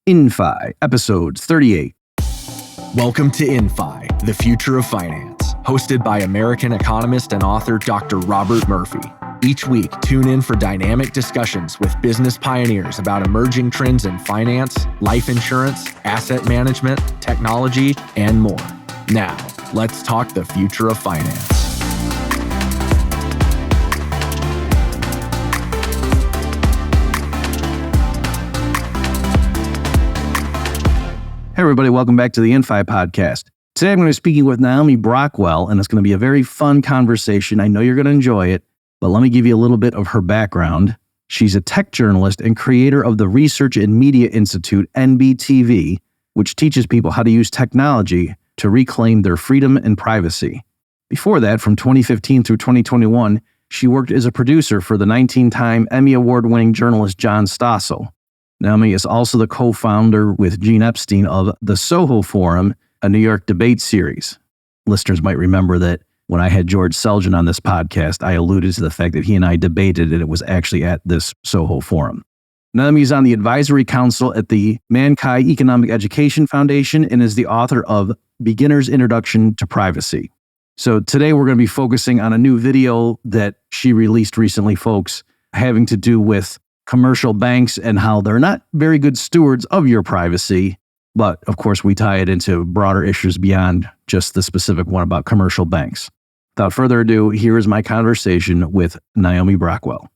InFi, episode 38. Welcome to InFi, the future of finance, hosted by American economist and author Dr. Robert Murphy. Each week, tune in for dynamic discussions with business pioneers about emerging trends in finance, life insurance, asset management, technology, and more. Now, let's talk the future of finance. Hey everybody, welcome back to the InFi podcast. Today I'm going to be speaking with Naomi Brockwell, and it's going to be a very fun conversation. I know you're going to enjoy it, but let me give you a little bit of her background. She's a tech journalist and creator of the Research and Media Institute, NBTV, which teaches people how to use technology to reclaim their freedom and privacy. Before that, from 2015 through 2021, she worked as a producer for the 19-time Emmy Award-winning journalist John Stossel. Naomi is also the co-founder with Gene Epstein of the Soho Forum, a New York debate series. Listeners might remember that when I had George Selgin on this podcast, I alluded to the fact that he and I debated, and it was actually at this Soho Forum. Naomi is on the advisory council at the Mankai Economic Education Foundation and is the author of Beginner's Introduction to Privacy. So today we're going to be focusing on a new video that she released recently, folks, having to do with commercial banks and how they're not very good stewards of your privacy. But of course, we tie it into broader issues beyond just the specific one about commercial banks. Without further ado, here is my conversation with Naomi Brockwell.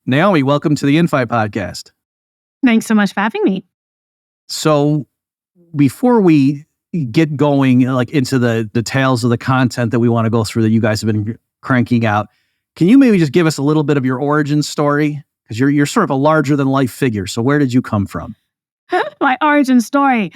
Naomi, welcome to the InFi podcast. Thanks so much for having me. So before we get going into the details of the content that we want to go through that you guys have been cranking out, can you maybe just give us a little bit of your origin story? Because you're sort of a larger than life figure. So where did you come from? My origin story.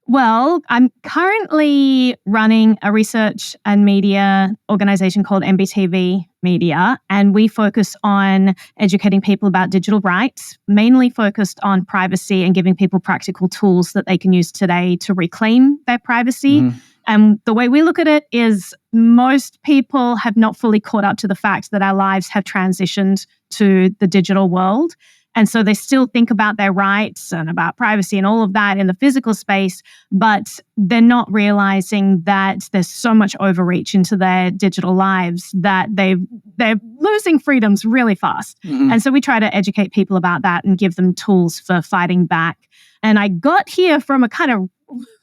Well, I'm currently running a research and media organization called NBTV Media, and we focus on educating people about digital rights, mainly focused on privacy and giving people practical tools that they can use today to reclaim their privacy. Mm-hmm. And the way we look at it is most people have not fully caught up to the fact that our lives have transitioned to the digital world. And so they still think about their rights and about privacy and all of that in the physical space, but they're not realizing that there's so much overreach into their digital lives that they're losing freedoms really fast. Mm-hmm. And so we try to educate people about that and give them tools for fighting back. And I got here from a kind of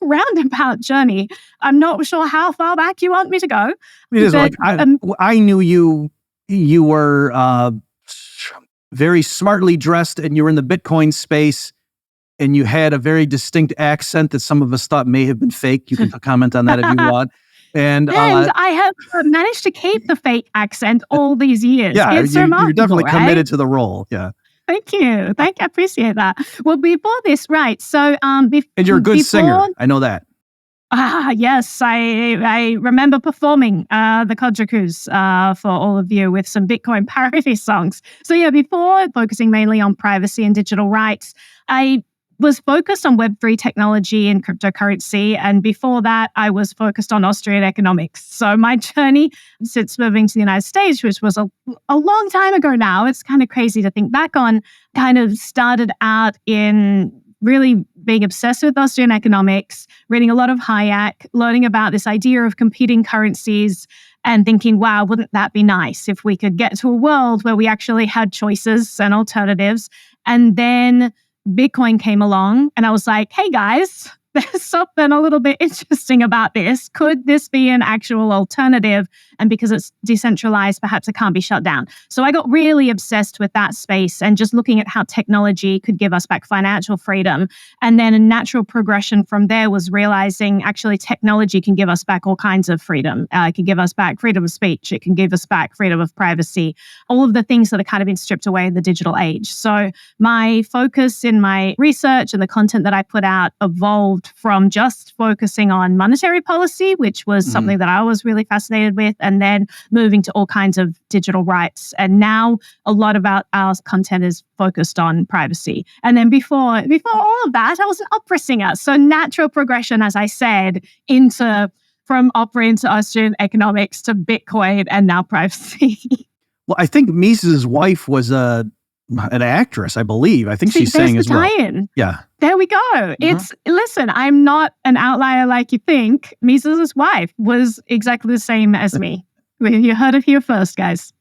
roundabout journey. I'm not sure how far back you want me to go. It is I knew you were very smartly dressed, and you were in the Bitcoin space, and you had a very distinct accent that some of us thought may have been fake. You can comment on that if you want. And I have managed to keep the fake accent all these years. Yeah, you're definitely committed to the role. Yeah. Thank you. I appreciate that. Well, before this, right. So, and you're a good singer. I know that. Yes. I remember performing the Kojakus for all of you with some Bitcoin parody songs. So yeah, before focusing mainly on privacy and digital rights, I was focused on Web3 technology and cryptocurrency. And before that, I was focused on Austrian economics. So my journey since moving to the United States, which was a long time ago now, it's kind of crazy to think back on, kind of started out in really being obsessed with Austrian economics, reading a lot of Hayek, learning about this idea of competing currencies, and thinking, wow, wouldn't that be nice if we could get to a world where we actually had choices and alternatives. And then Bitcoin came along, and I was like, hey guys, there's something a little bit interesting about this. Could this be an actual alternative? And because it's decentralized, perhaps it can't be shut down. So I got really obsessed with that space and just looking at how technology could give us back financial freedom. And then a natural progression from there was realizing actually technology can give us back all kinds of freedom. It can give us back freedom of speech. It can give us back freedom of privacy. All of the things that are kind of been stripped away in the digital age. So my focus in my research and the content that I put out evolved from just focusing on monetary policy, which was something that I was really fascinated with, and then moving to all kinds of digital rights. And now a lot of our content is focused on privacy. And then before all of that, I was an opera singer. So natural progression, as I said, from opera into Austrian economics to Bitcoin and now privacy. Well, I think Mises' wife was a an actress, I believe. I think See, she's saying there's as well. tie-in. Yeah. There we go. Listen, I'm not an outlier like you think. Mises' wife was exactly the same as me. You heard it here first, guys.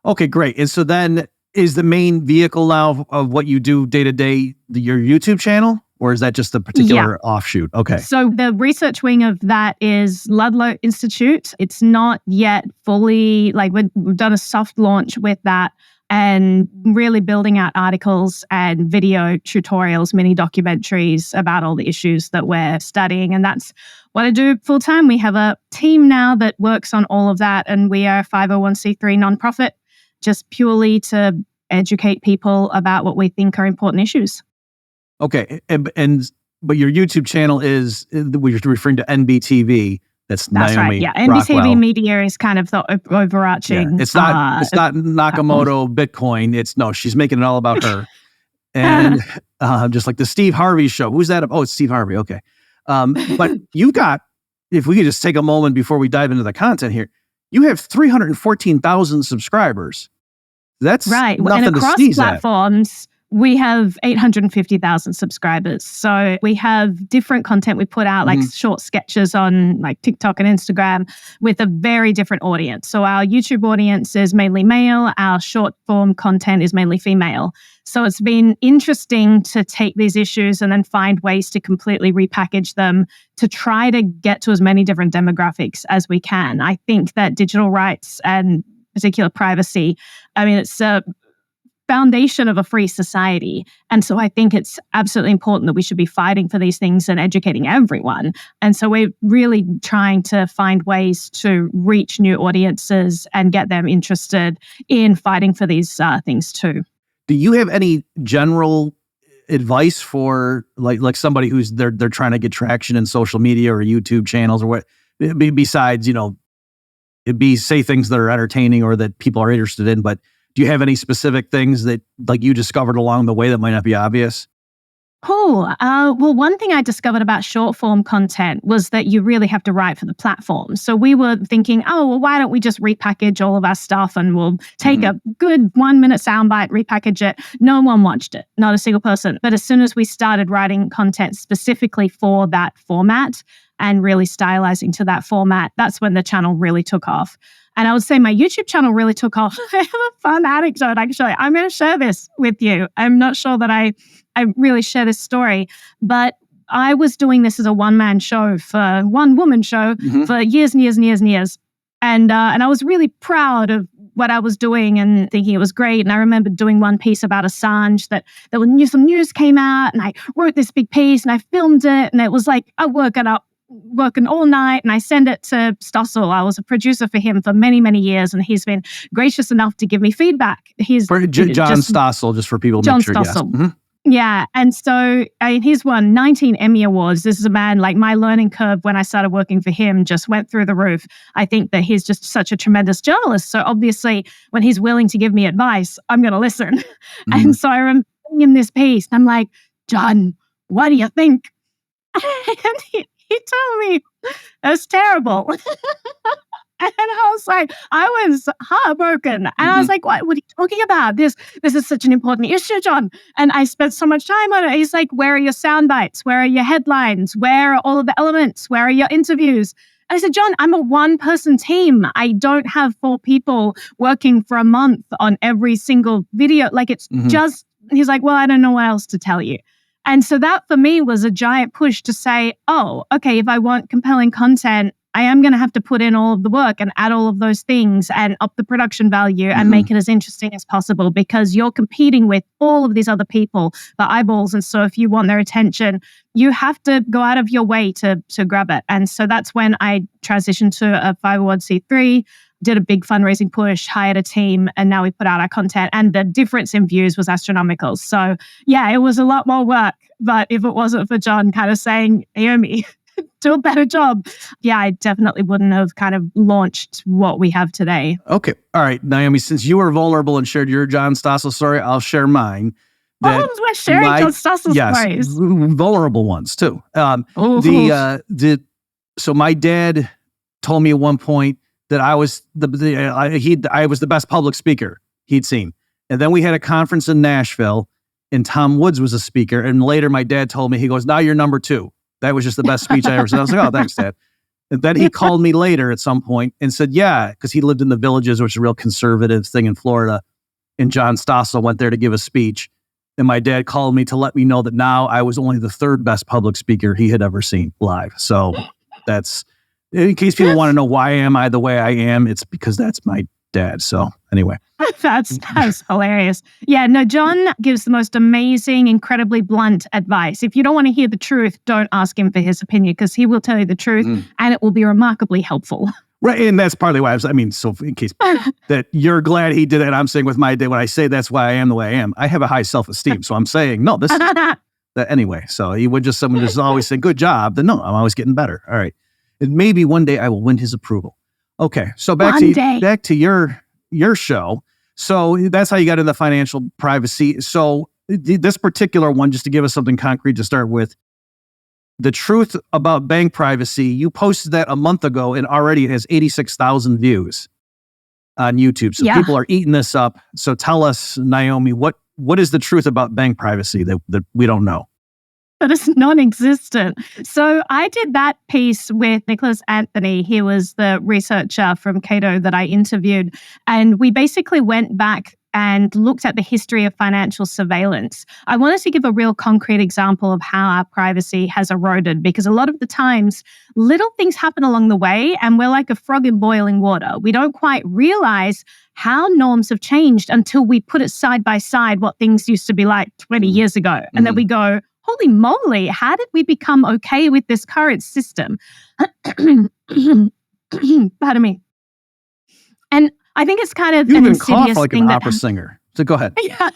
Okay, great. And so then is the main vehicle now of what you do day to day your YouTube channel? Or is that just a particular offshoot? Okay. So the research wing of that is Ludlow Institute. It's not yet fully, we've done a soft launch with that and really building out articles and video tutorials, mini documentaries about all the issues that we're studying. And that's what I do full time. We have a team now that works on all of that. And we are a 501c3 nonprofit, just purely to educate people about what we think are important issues. Okay, but your YouTube channel is, we're referring to NBTV. That's Naomi right. Yeah, Brockwell. NBTV Media is kind of the overarching. Yeah. It's not Nakamoto Bitcoin. She's making it all about her. And just like the Steve Harvey show. Who's that? Oh, it's Steve Harvey. Okay. But you've got, if we could just take a moment before we dive into the content here, you have 314,000 subscribers. That's right. Nothing and across to sneeze platforms, we have 850,000 subscribers. So we have different content we put out, like short sketches on like TikTok and Instagram with a very different audience. So our YouTube audience is mainly male. Our short form content is mainly female. So it's been interesting to take these issues and then find ways to completely repackage them to try to get to as many different demographics as we can. I think that digital rights and particular privacy, it's a foundation of a free society. And so I think it's absolutely important that we should be fighting for these things and educating everyone. And so we're really trying to find ways to reach new audiences and get them interested in fighting for these things too. Do you have any general advice for like somebody who's they're trying to get traction in social media or YouTube channels or what, besides, say things that are entertaining or that people are interested in, but do you have any specific things that like you discovered along the way that might not be obvious? Cool. Well, one thing I discovered about short form content was that you really have to write for the platform. So we were thinking, why don't we just repackage all of our stuff and we'll take a good 1 minute soundbite, repackage it. No one watched it, not a single person. But as soon as we started writing content specifically for that format and really stylizing to that format, that's when the channel really took off. And I would say my YouTube channel really took off. I have a fun anecdote, actually. I'm going to share this with you. I'm not sure that I really share this story, but I was doing this as a one-woman show for years and years and years and years. And I was really proud of what I was doing and thinking it was great. And I remember doing one piece about Assange that some news came out, and I wrote this big piece and I filmed it, and it was like I working all night, and I send it to Stossel. I was a producer for him for many, many years, and he's been gracious enough to give me feedback. He's John Stossel, just for people to John make sure. Stossel. Yes. Yeah. And so he's won 19 Emmy Awards. This is a man, like my learning curve when I started working for him just went through the roof. I think that he's just such a tremendous journalist. So obviously when he's willing to give me advice, I'm going to listen. And so I remember in this piece, I'm like, John, what do you think? And he told me it was terrible. And I was like, I was heartbroken. And I was like, what are you talking about? This is such an important issue, John. And I spent so much time on it. He's like, where are your sound bites? Where are your headlines? Where are all of the elements? Where are your interviews? And I said, John, I'm a one-person team. I don't have 4 people working for a month on every single video. Like it's just, he's like, well, I don't know what else to tell you. And so that for me was a giant push to say, oh, okay, if I want compelling content, I am going to have to put in all of the work and add all of those things and up the production value and make it as interesting as possible, because you're competing with all of these other people for eyeballs. And so if you want their attention, you have to go out of your way to grab it. And so that's when I transitioned to a 501c3, did a big fundraising push, hired a team, and now we put out our content. And the difference in views was astronomical. So yeah, it was a lot more work. But if it wasn't for John kind of saying, Naomi, do a better job, yeah, I definitely wouldn't have kind of launched what we have today. Okay. All right, Naomi, since you were vulnerable and shared your John Stossel story, I'll share mine. We're sharing John Stossel stories. Vulnerable ones too. So my dad told me at one point that I was I was the best public speaker he'd seen. And then we had a conference in Nashville, and Tom Woods was a speaker. And later my dad told me, he goes, now you're number 2. That was just the best speech I ever said. I was like, oh, thanks, Dad. And then he called me later at some point and said, yeah, because he lived in the Villages, which is a real conservative thing in Florida. And John Stossel went there to give a speech. And my dad called me to let me know that now I was only the 3rd best public speaker he had ever seen live. So that's, in case people want to know why am I the way I am, it's because that's my dad. So anyway. That's hilarious. Yeah, no, John gives the most amazing, incredibly blunt advice. If you don't want to hear the truth, don't ask him for his opinion, because he will tell you the truth and it will be remarkably helpful. Right. And that's partly why so in case that you're glad he did it, I'm saying with my dad, when I say that's why I am the way I am, I have a high self-esteem. So I'm saying, no, this is that anyway. So he would someone just always say, good job. Then no, I'm always getting better. All right. And maybe one day I will win his approval. Okay. So back to your show. So that's how you got into financial privacy. So this particular one, just to give us something concrete to start with, the truth about bank privacy, you posted that a month ago and already it has 86,000 views on YouTube. So people are eating this up. So tell us, Naomi, what is the truth about bank privacy that we don't know? That is non-existent. So I did that piece with Nicholas Anthony. He was the researcher from Cato that I interviewed. And we basically went back and looked at the history of financial surveillance. I wanted to give a real concrete example of how our privacy has eroded, because a lot of the times little things happen along the way and we're like a frog in boiling water. We don't quite realize how norms have changed until we put it side by side what things used to be like 20 years ago. And then we go, holy moly, how did we become okay with this current system? Pardon me. And I think it's kind of you an even insidious cough like thing an opera singer. So go ahead. Yeah.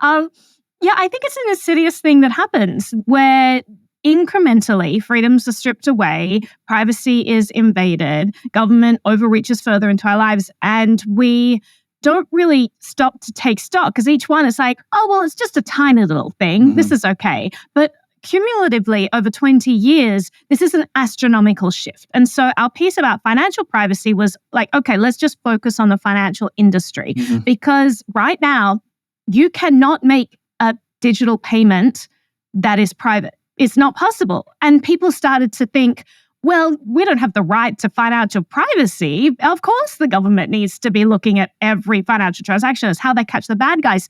I think it's an insidious thing that happens where incrementally freedoms are stripped away, privacy is invaded, government overreaches further into our lives, and we don't really stop to take stock, because each one is like, oh, well, it's just a tiny little thing. This is okay. But cumulatively over 20 years, this is an astronomical shift. And so our piece about financial privacy was like, okay, let's just focus on the financial industry, because right now you cannot make a digital payment that is private. It's not possible. And people started to think, well, we don't have the right to financial privacy. Of course, the government needs to be looking at every financial transaction as how they catch the bad guys.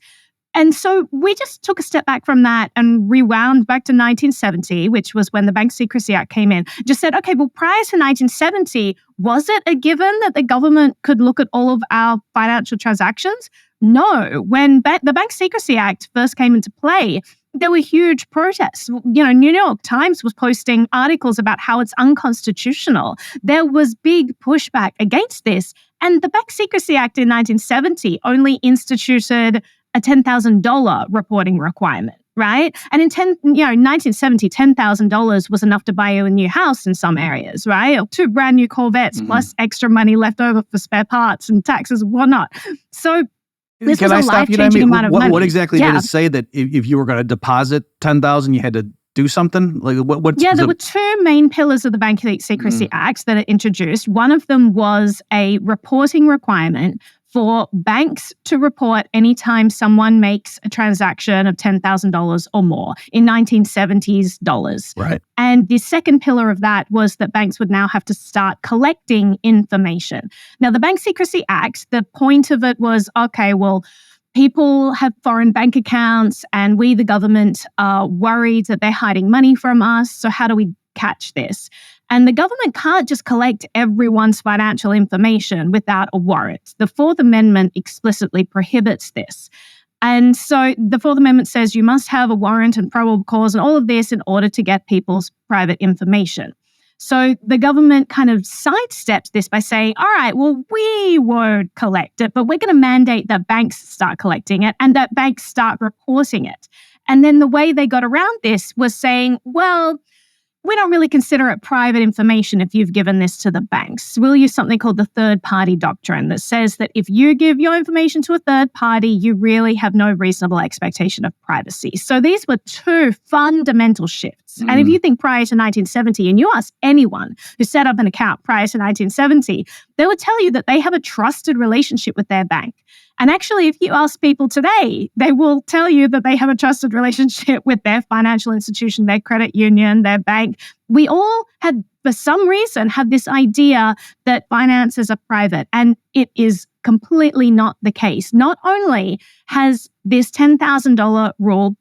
And so we just took a step back from that and rewound back to 1970, which was when the Bank Secrecy Act came in. Just said, okay, well, prior to 1970, was it a given that the government could look at all of our financial transactions? No. When the Bank Secrecy Act first came into play, there were huge protests. New York Times was posting articles about how it's unconstitutional. There was big pushback against this. And the Bank Secrecy Act in 1970 only instituted a $10,000 reporting requirement, right? And in 1970, $10,000 was enough to buy you a new house in some areas, right? Or 2 brand new Corvettes plus extra money left over for spare parts and taxes and whatnot. So this was a life-changing amount of money. What exactly did it say that if you were going to deposit $10,000, you had to do something? Like there were 2 main pillars of the Bank Secrecy Act that are introduced. One of them was a reporting requirement for banks to report anytime someone makes a transaction of $10,000 or more in 1970s dollars. Right. And the second pillar of that was that banks would now have to start collecting information. Now, the Bank Secrecy Act, the point of it was, okay, well, people have foreign bank accounts and we, the government, are worried that they're hiding money from us. So how do we catch this? And the government can't just collect everyone's financial information without a warrant. The Fourth Amendment explicitly prohibits this. And so the Fourth Amendment says you must have a warrant and probable cause and all of this in order to get people's private information. So the government kind of sidesteps this by saying, all right, well, we won't collect it, but we're going to mandate that banks start collecting it and that banks start reporting it. And then the way they got around this was saying, well, we don't really consider it private information if you've given this to the banks. We'll use something called the third-party doctrine that says that if you give your information to a third party, you really have no reasonable expectation of privacy. So these were 2 fundamental shifts. And if you think prior to 1970, and you ask anyone who set up an account prior to 1970, they would tell you that they have a trusted relationship with their bank. And actually, if you ask people today, they will tell you that they have a trusted relationship with their financial institution, their credit union, their bank. We all had, for some reason, have this idea that finances are private, and it is completely not the case. Not only has this $10,000 rule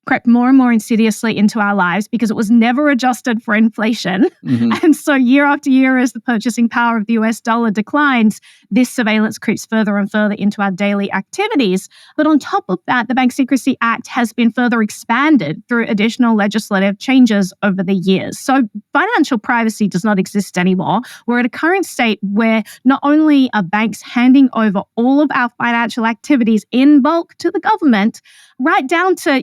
crept more and more insidiously into our lives because it was never adjusted for inflation. And so year after year, as the purchasing power of the US dollar declines, this surveillance creeps further and further into our daily activities. But on top of that, the Bank Secrecy Act has been further expanded through additional legislative changes over the years. So financial privacy does not exist anymore. We're at a current state where not only are banks handing over all of our financial activities in bulk to the government, right down to,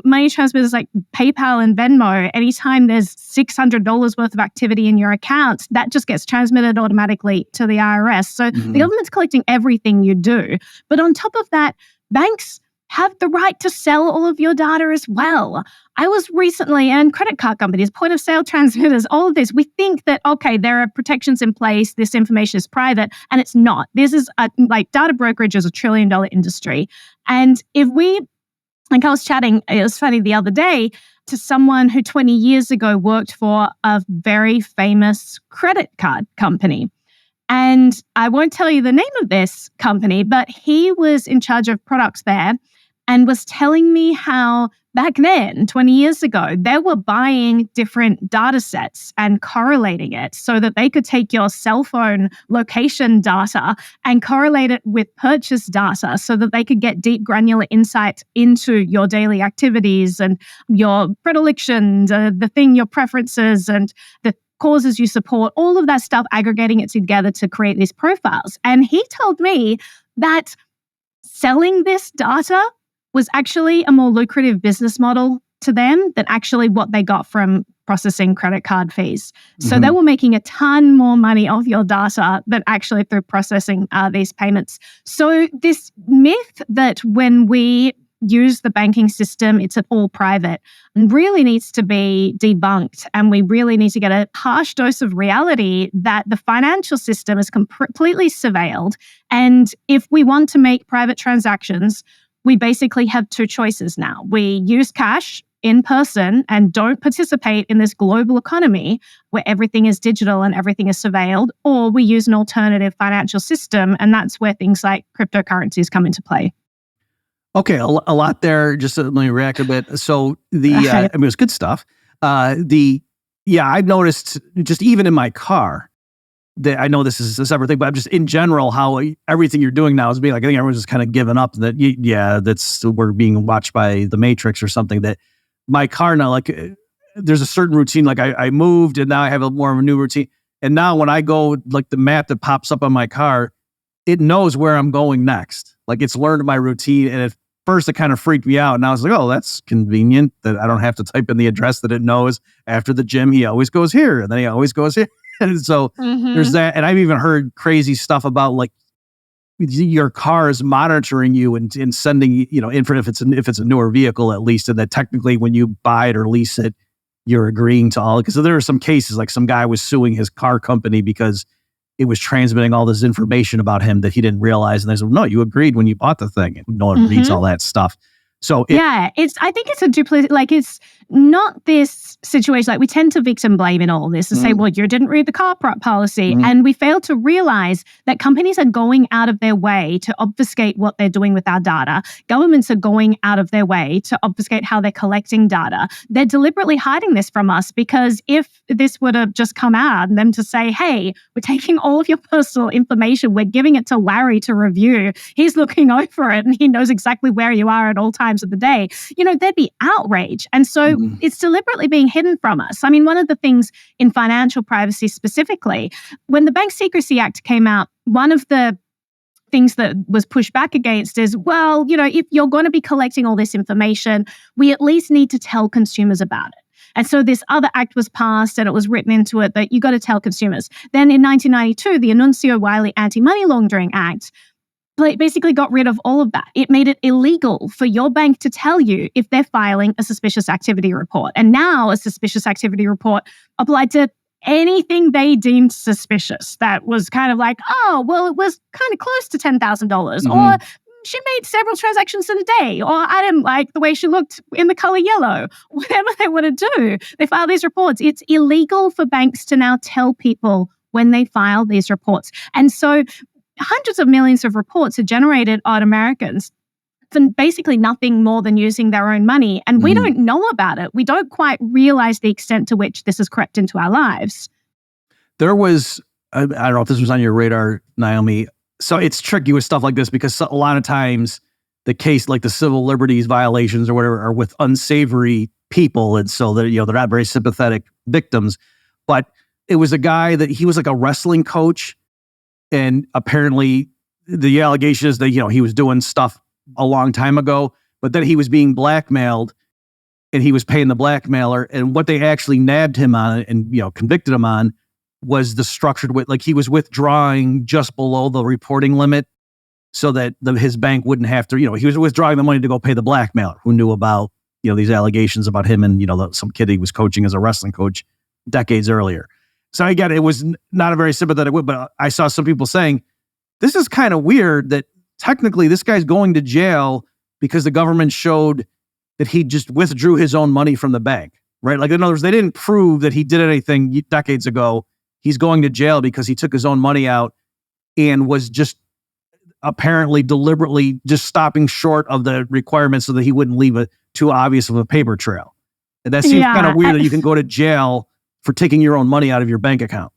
money transfers like PayPal and Venmo. Anytime there's $600 worth of activity in your account, that just gets transmitted automatically to the IRS. So the government's collecting everything you do. But on top of that, banks have the right to sell all of your data as well. I was recently, and credit card companies, point of sale transmitters, all of this, we think that, okay, there are protections in place, this information is private, and it's not. This is data brokerage is $1 trillion industry. And I was chatting, it was funny the other day, to someone who 20 years ago worked for a very famous credit card company. And I won't tell you the name of this company, but he was in charge of products there and was telling me how back then, 20 years ago, they were buying different data sets and correlating it so that they could take your cell phone location data and correlate it with purchase data so that they could get deep granular insight into your daily activities and your predilections, your preferences and the causes you support, all of that stuff, aggregating it together to create these profiles. And he told me that selling this data was actually a more lucrative business model to them than actually what they got from processing credit card fees. So they were making a ton more money off your data than actually through processing these payments. So this myth that when we use the banking system, it's all private, really needs to be debunked. And we really need to get a harsh dose of reality that the financial system is completely surveilled. And if we want to make private transactions, we basically have two choices now. We use cash in person and don't participate in this global economy where everything is digital and everything is surveilled, or we use an alternative financial system, and that's where things like cryptocurrencies come into play. Okay, a lot there. Just let me react a bit. So it was good stuff. I've noticed just even in my car, that I know this is a separate thing, but I'm just in general, how everything you're doing now is being like, I think everyone's just kind of given up that, we're being watched by the Matrix or something. That my car now, there's a certain routine, I moved and now I have more of a new routine. And now when I go, the map that pops up on my car, it knows where I'm going next. It's learned my routine. And at first it kind of freaked me out. And I was like, oh, that's convenient that I don't have to type in the address that it knows. After the gym, he always goes here. And then he always goes here. And so there's that. And I've even heard crazy stuff about your car is monitoring you and sending, info if it's a newer vehicle, at least. And that technically when you buy it or lease it, you're agreeing to all. Because there are some cases, some guy was suing his car company because it was transmitting all this information about him that he didn't realize. And they said, no, you agreed when you bought the thing. And no one reads all that stuff. So I think it's a duplicity. It's not this situation. We tend to victim blame in all this and say, well, you didn't read the car policy. And we fail to realize that companies are going out of their way to obfuscate what they're doing with our data. Governments are going out of their way to obfuscate how they're collecting data. They're deliberately hiding this from us because if this would have just come out and them to say, hey, we're taking all of your personal information, we're giving it to Larry to review. He's looking over it and he knows exactly where you are at all times of the day, there'd be outrage. And so it's deliberately being hidden from us. I mean, one of the things in financial privacy specifically, when the Bank Secrecy Act came out, one of the things that was pushed back against is, well, if you're going to be collecting all this information, we at least need to tell consumers about it. And so this other act was passed and it was written into it that you got to tell consumers. Then in 1992, the Anuncio Wiley Anti-Money Laundering Act basically got rid of all of that. It made it illegal for your bank to tell you if they're filing a suspicious activity report. And now a suspicious activity report applied to anything they deemed suspicious that was kind of like, oh, well, it was kind of close to $10,000, or she made several transactions in a day, or I didn't like the way she looked in the color yellow. Whatever they want to do, they file these reports. It's illegal for banks to now tell people when they file these reports. And so hundreds of millions of reports are generated on Americans for basically nothing more than using their own money. And we don't know about it. We don't quite realize the extent to which this has crept into our lives. There was, I don't know if this was on your radar, Naomi. So it's tricky with stuff like this because a lot of times the case, like the civil liberties violations or whatever, are with unsavory people. And so they're not very sympathetic victims. But it was a guy that he was like a wrestling coach. And apparently the allegation is that, he was doing stuff a long time ago, but then he was being blackmailed and he was paying the blackmailer. And what they actually nabbed him on and, convicted him on was the structured with, like he was withdrawing just below the reporting limit so that his bank wouldn't have to, he was withdrawing the money to go pay the blackmailer who knew about, these allegations about him and, some kid he was coaching as a wrestling coach decades earlier. So again, it was not a very sympathetic way, but I saw some people saying, this is kind of weird that technically this guy's going to jail because the government showed that he just withdrew his own money from the bank, right? Like in other words, they didn't prove that he did anything decades ago. He's going to jail because he took his own money out and was just apparently deliberately just stopping short of the requirements so that he wouldn't leave too obvious of a paper trail. And that seems kind of weird that you can go to jail for taking your own money out of your bank account.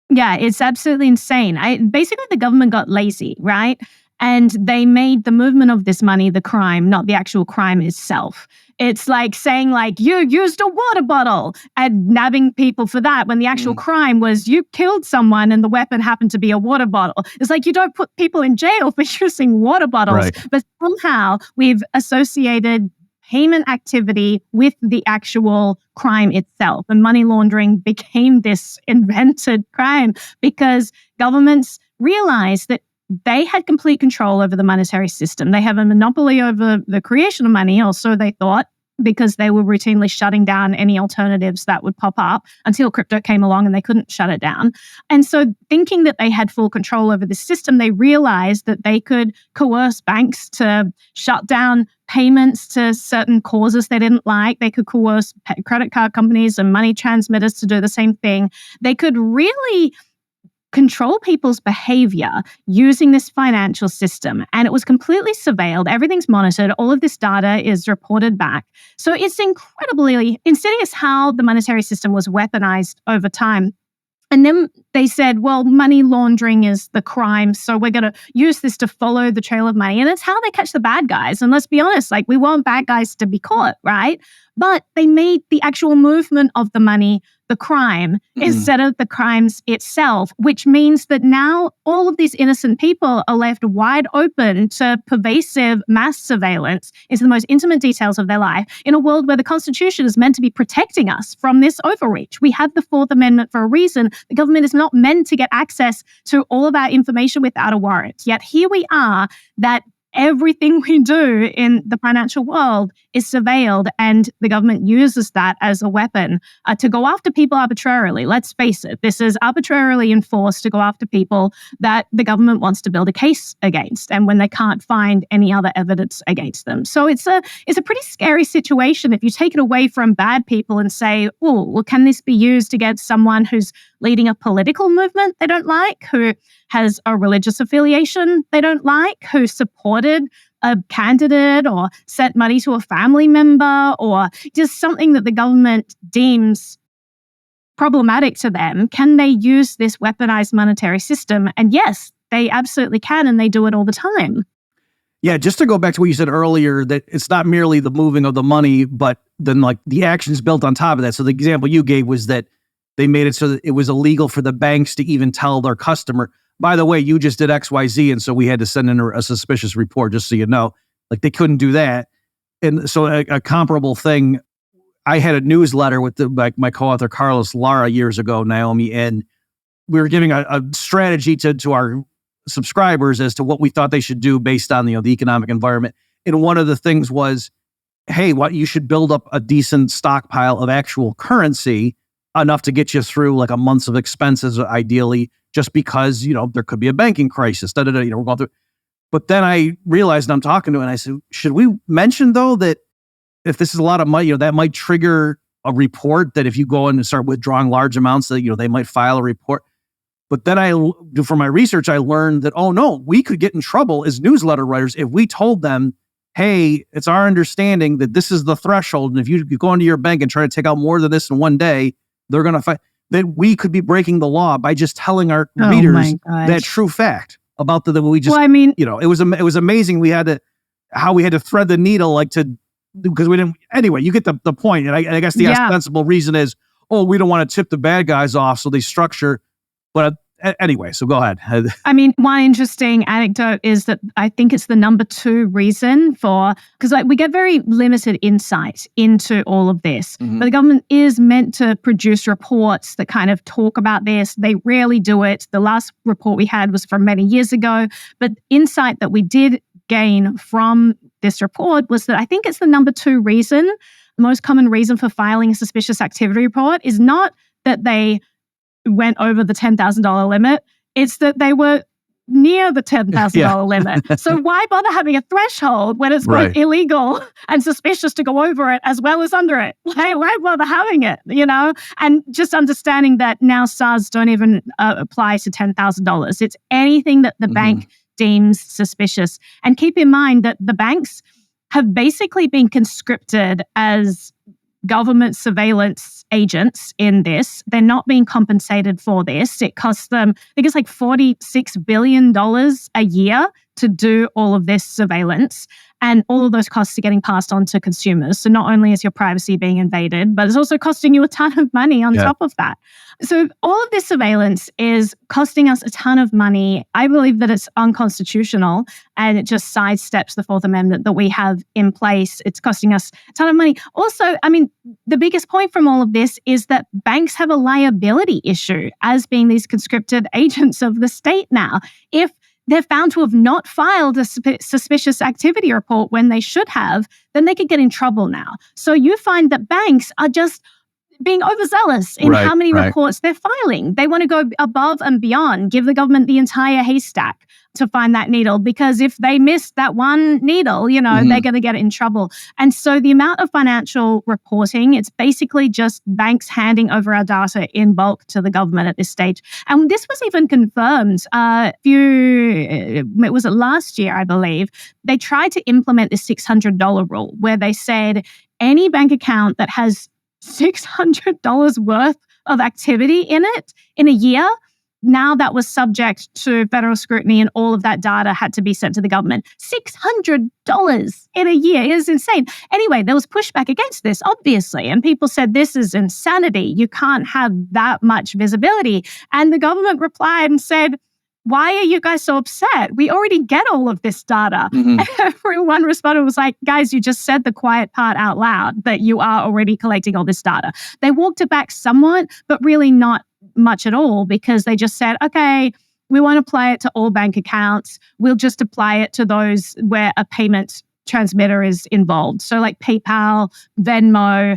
Yeah, it's absolutely insane. Basically, the government got lazy, right? And they made the movement of this money the crime, not the actual crime itself. It's like saying, like, you used a water bottle and nabbing people for that when the actual crime was you killed someone and the weapon happened to be a water bottle. It's like you don't put people in jail for using water bottles, but somehow we've associated payment activity with the actual crime itself. And money laundering became this invented crime because governments realized that they had complete control over the monetary system. They have a monopoly over the creation of money, or so they thought, because they were routinely shutting down any alternatives that would pop up until crypto came along and they couldn't shut it down. And so thinking that they had full control over the system, they realized that they could coerce banks to shut down payments to certain causes they didn't like. They could coerce credit card companies and money transmitters to do the same thing. They could really control people's behavior using this financial system. And it was completely surveilled. Everything's monitored. All of this data is reported back. So it's incredibly insidious how the monetary system was weaponized over time. And then they said, well, money laundering is the crime, so we're going to use this to follow the trail of money. And it's how they catch the bad guys. And let's be honest, like we want bad guys to be caught, right? But they made the actual movement of the money the crime instead of the crimes itself, which means that now all of these innocent people are left wide open to pervasive mass surveillance into the most intimate details of their life in a world where the Constitution is meant to be protecting us from this overreach. We have the Fourth Amendment for a reason. The government is not meant to get access to all of our information without a warrant. Yet here we are, that everything we do in the financial world is surveilled, and the government uses that as a weapon to go after people arbitrarily. Let's face it, this is arbitrarily enforced to go after people that the government wants to build a case against, and when they can't find any other evidence against them. So it's a pretty scary situation if you take it away from bad people and say, oh, well, can this be used against someone who's leading a political movement they don't like, who has a religious affiliation they don't like, who supported a candidate or sent money to a family member, or just something that the government deems problematic to them? Can they use this weaponized monetary system? And yes, they absolutely can, and they do it all the time. Yeah, just to go back to what you said earlier, that it's not merely the moving of the money, but then like the actions built on top of that. So the example you gave was that they made it so that it was illegal for the banks to even tell their customer, by the way, you just did X, Y, Z, and so we had to send in a suspicious report, just so you know. Like they couldn't do that. And so a comparable thing, I had a newsletter with my co-author Carlos Lara years ago, Naomi, and we were giving a strategy to our subscribers as to what we thought they should do based on the economic environment. And one of the things was, hey, you should build up a decent stockpile of actual currency enough to get you through like a month's of expenses, ideally, just because, there could be a banking crisis, we're going through. But then I realized, and I'm talking to her, and I said, should we mention though that if this is a lot of money, that might trigger a report, that if you go in and start withdrawing large amounts, that, they might file a report. But then for my research, I learned that, oh no, we could get in trouble as newsletter writers if we told them, hey, it's our understanding that this is the threshold. And if you go into your bank and try to take out more than this in one day, they're going to fight. That we could be breaking the law by just telling our readers that true fact about it was amazing. How we had to thread the needle, because we didn't, anyway, you get the point. And I guess the ostensible reason is, we don't want to tip the bad guys off. So they structure, but anyway, so go ahead. One interesting anecdote is that I think it's the number 2 reason because we get very limited insight into all of this. Mm-hmm. But the government is meant to produce reports that kind of talk about this. They rarely do it. The last report we had was from many years ago. But insight that we did gain from this report was that I think it's the number 2 reason. The most common reason for filing a suspicious activity report is not that they went over the $10,000 limit. It's that they were near the $10,000 limit. So why bother having a threshold when it's both illegal and suspicious to go over it as well as under it? Why bother having it, And just understanding that now SARs don't even apply to $10,000. It's anything that the bank deems suspicious. And keep in mind that the banks have basically been conscripted as government surveillance agents in this. They're not being compensated for this. It costs them, I think it's like $46 billion a year to do all of this surveillance. And all of those costs are getting passed on to consumers. So not only is your privacy being invaded, but it's also costing you a ton of money on top of that. So all of this surveillance is costing us a ton of money. I believe that it's unconstitutional and it just sidesteps the 4th Amendment that we have in place. It's costing us a ton of money. Also, the biggest point from all of this is that banks have a liability issue as being these conscripted agents of the state now. If they're found to have not filed a suspicious activity report when they should have, then they could get in trouble now. So you find that banks are just being overzealous in how many reports they're filing. They want to go above and beyond, give the government the entire haystack to find that needle, because if they miss that one needle, they're going to get in trouble. And so the amount of financial reporting, it's basically just banks handing over our data in bulk to the government at this stage. And this was even confirmed it was last year, I believe. They tried to implement this $600 rule where they said any bank account that has $600 worth of activity in it in a year, now that was subject to federal scrutiny and all of that data had to be sent to the government. $600 in a year is insane. Anyway, there was pushback against this, obviously, and people said, this is insanity. You can't have that much visibility. And the government replied and said, why are you guys so upset? We already get all of this data. And everyone responded was like, guys, you just said the quiet part out loud that you are already collecting all this data. They walked it back somewhat, but really not much at all, because they just said, okay, we want to apply it to all bank accounts. We'll just apply it to those where a payment transmitter is involved. So like PayPal, Venmo,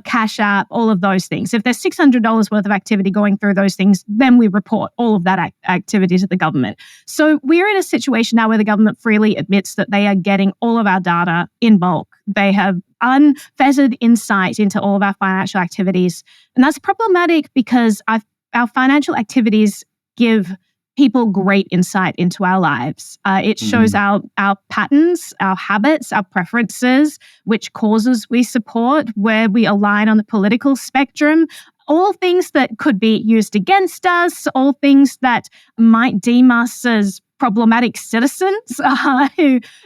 Cash App, all of those things. If there's $600 worth of activity going through those things, then we report all of that activity to the government. So we're in a situation now where the government freely admits that they are getting all of our data in bulk. They have unfettered insight into all of our financial activities. And that's problematic because our financial activities give people great insight into our lives. It shows our patterns, our habits, our preferences, which causes we support, where we align on the political spectrum, all things that could be used against us, all things that might deem us as problematic citizens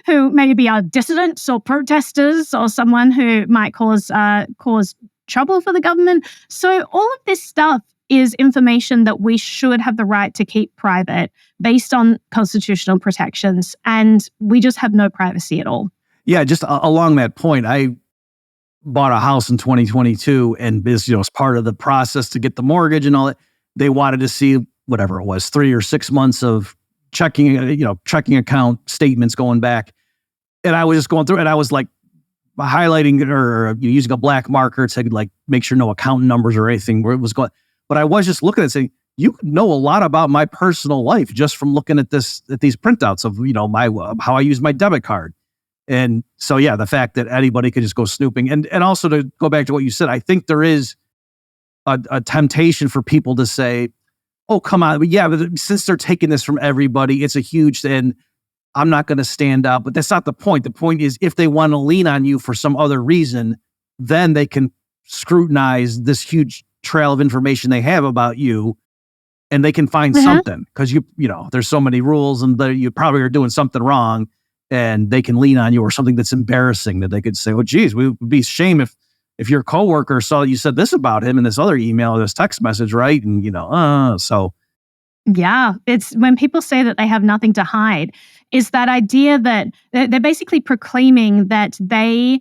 who maybe are dissidents or protesters or someone who might cause trouble for the government. So all of this stuff is information that we should have the right to keep private based on constitutional protections, and we just have no privacy at all. Yeah, just along that point, I bought a house in 2022, and as part of the process to get the mortgage and all that, they wanted to see whatever it was, 3 or 6 months of checking account statements going back, and I was just going through it. I was like, highlighting or using a black marker to like make sure no account numbers or anything where it was going. But I was just looking at it saying, you know a lot about my personal life just from looking at these printouts of, my how I use my debit card. And so, yeah, the fact that anybody could just go snooping. And also to go back to what you said, I think there is a temptation for people to say, oh, come on. Yeah, but since they're taking this from everybody, it's a huge thing. I'm not going to stand up. But that's not the point. The point is if they want to lean on you for some other reason, then they can scrutinize this huge trail of information they have about you, and they can find something because there's so many rules and you probably are doing something wrong, and they can lean on you, or something that's embarrassing that they could say, oh, geez, we would be ashamed if your coworker saw you said this about him in this other email or this text message, right? And, so. Yeah, it's when people say that they have nothing to hide, is that idea that they're basically proclaiming that they,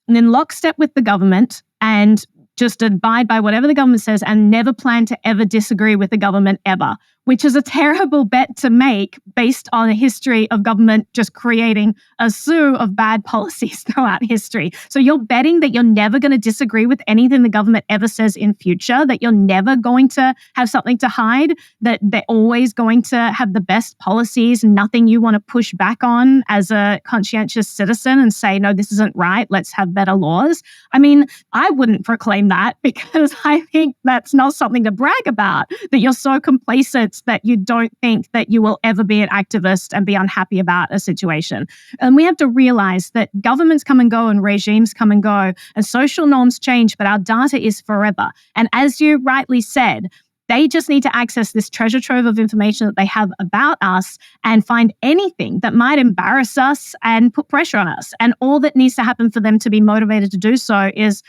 in lockstep with the government and just abide by whatever the government says and never plan to ever disagree with the government ever, which is a terrible bet to make based on a history of government just creating a slew of bad policies throughout history. So you're betting that you're never going to disagree with anything the government ever says in future, that you're never going to have something to hide, that they're always going to have the best policies, nothing you want to push back on as a conscientious citizen and say, no, this isn't right, let's have better laws. I mean, I wouldn't proclaim that because I think that's not something to brag about, that you're so complacent that you don't think that you will ever be an activist and be unhappy about a situation. And we have to realize that governments come and go and regimes come and go and social norms change, but our data is forever. And as you rightly said, they just need to access this treasure trove of information that they have about us and find anything that might embarrass us and put pressure on us. And all that needs to happen for them to be motivated to do so is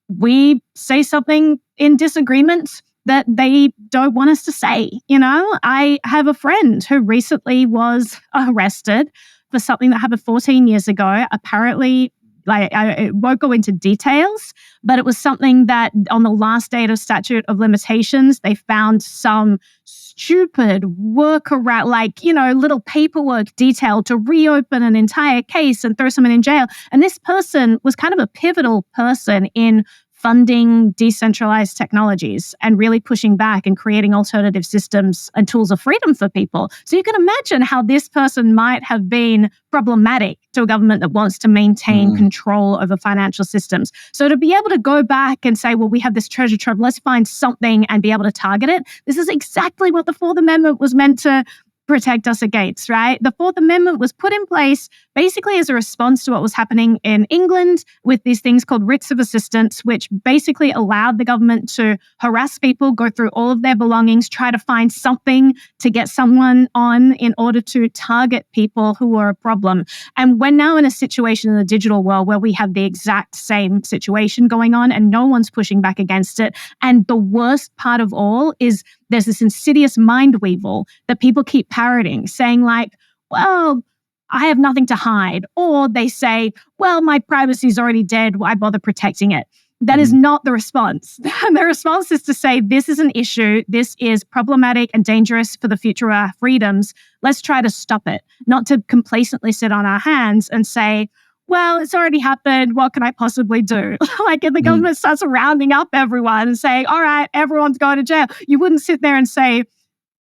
we say something in disagreement that they don't want us to say. I have a friend who recently was arrested for something that happened 14 years ago. Apparently, I won't go into details, but it was something that on the last date of statute of limitations, they found some stupid workaround, little paperwork detail to reopen an entire case and throw someone in jail. And this person was kind of a pivotal person in funding decentralized technologies and really pushing back and creating alternative systems and tools of freedom for people. So you can imagine how this person might have been problematic to a government that wants to maintain control over financial systems. So to be able to go back and say, well, we have this treasure trove, let's find something and be able to target it. This is exactly what the Fourth Amendment was meant to protect us against, right? The Fourth Amendment was put in place basically as a response to what was happening in England with these things called writs of assistance, which basically allowed the government to harass people, go through all of their belongings, try to find something to get someone on in order to target people who were a problem. And we're now in a situation in the digital world where we have the exact same situation going on and no one's pushing back against it. And the worst part of all is there's this insidious mind weevil that people keep parroting, saying like, well, I have nothing to hide. Or they say, well, my privacy is already dead. Why bother protecting it? That is not the response. The response is to say, this is an issue. This is problematic and dangerous for the future of our freedoms. Let's try to stop it, not to complacently sit on our hands and say, well, it's already happened. What can I possibly do? Like if the government starts rounding up everyone and saying, all right, everyone's going to jail. You wouldn't sit there and say,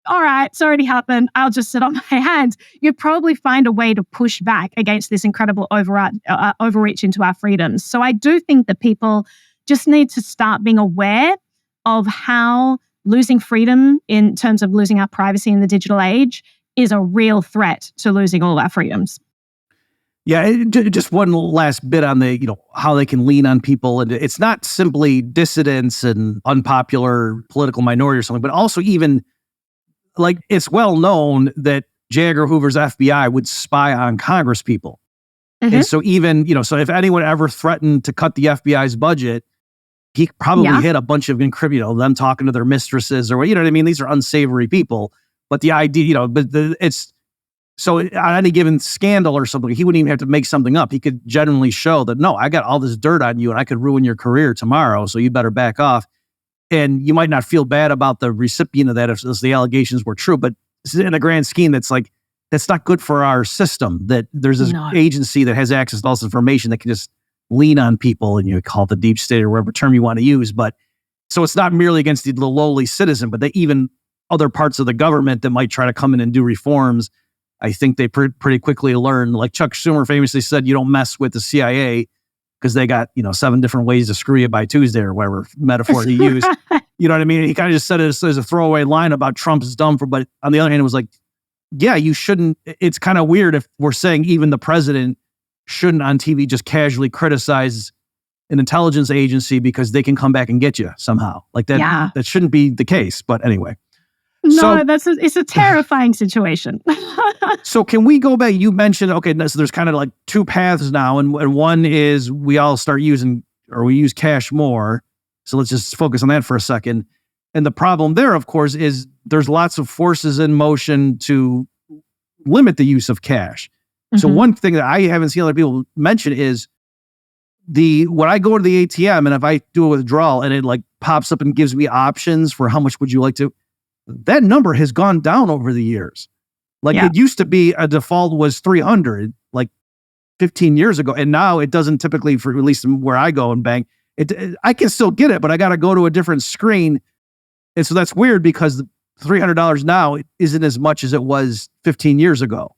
all right, it's already happened. I'll just sit on my hands. You'd probably find a way to push back against this incredible overreach into our freedoms. So I do think that people just need to start being aware of how losing freedom in terms of losing our privacy in the digital age is a real threat to losing all our freedoms. Yeah, just one last bit on the, how they can lean on people. And it's not simply dissidents and unpopular political minority or something, but also even like it's well known that J. Edgar Hoover's FBI would spy on Congress people. And so even, so if anyone ever threatened to cut the FBI's budget, he probably hit a bunch of them talking to their mistresses or, what I mean? These are unsavory people. But the idea, it's, so on any given scandal or something, he wouldn't even have to make something up. He could genuinely show that, no, I got all this dirt on you and I could ruin your career tomorrow, so you better back off. And you might not feel bad about the recipient of that if the allegations were true, but in a grand scheme, that's not good for our system, that there's this agency that has access to all this information that can just lean on people, and you call it the deep state or whatever term you want to use. But so it's not merely against the lowly citizen, but even other parts of the government that might try to come in and do reforms. I think they pretty quickly learn, like Chuck Schumer famously said, you don't mess with the CIA because they got, 7 different ways to screw you by Tuesday or whatever metaphor he used. You know what I mean? He kind of just said it as a throwaway line about Trump is dumb but on the other hand, it was like, yeah, you shouldn't. It's kind of weird if we're saying even the president shouldn't on TV just casually criticize an intelligence agency because they can come back and get you somehow. Like that, that shouldn't be the case. But anyway. No, it's a terrifying situation. So can we go back? You mentioned, okay, so there's kind of like 2 paths now. And one is we all start using, or we use cash more. So let's just focus on that for a second. And the problem there, of course, is there's lots of forces in motion to limit the use of cash. Mm-hmm. So one thing that I haven't seen other people mention is when I go to the ATM and if I do a withdrawal and it like pops up and gives me options for how much would you like to, that number has gone down over the years. Like it used to be a default was 300 like 15 years ago. And now it doesn't typically, for at least where I go and bank, I can still get it, but I got to go to a different screen. And so that's weird because $300 now isn't as much as it was 15 years ago.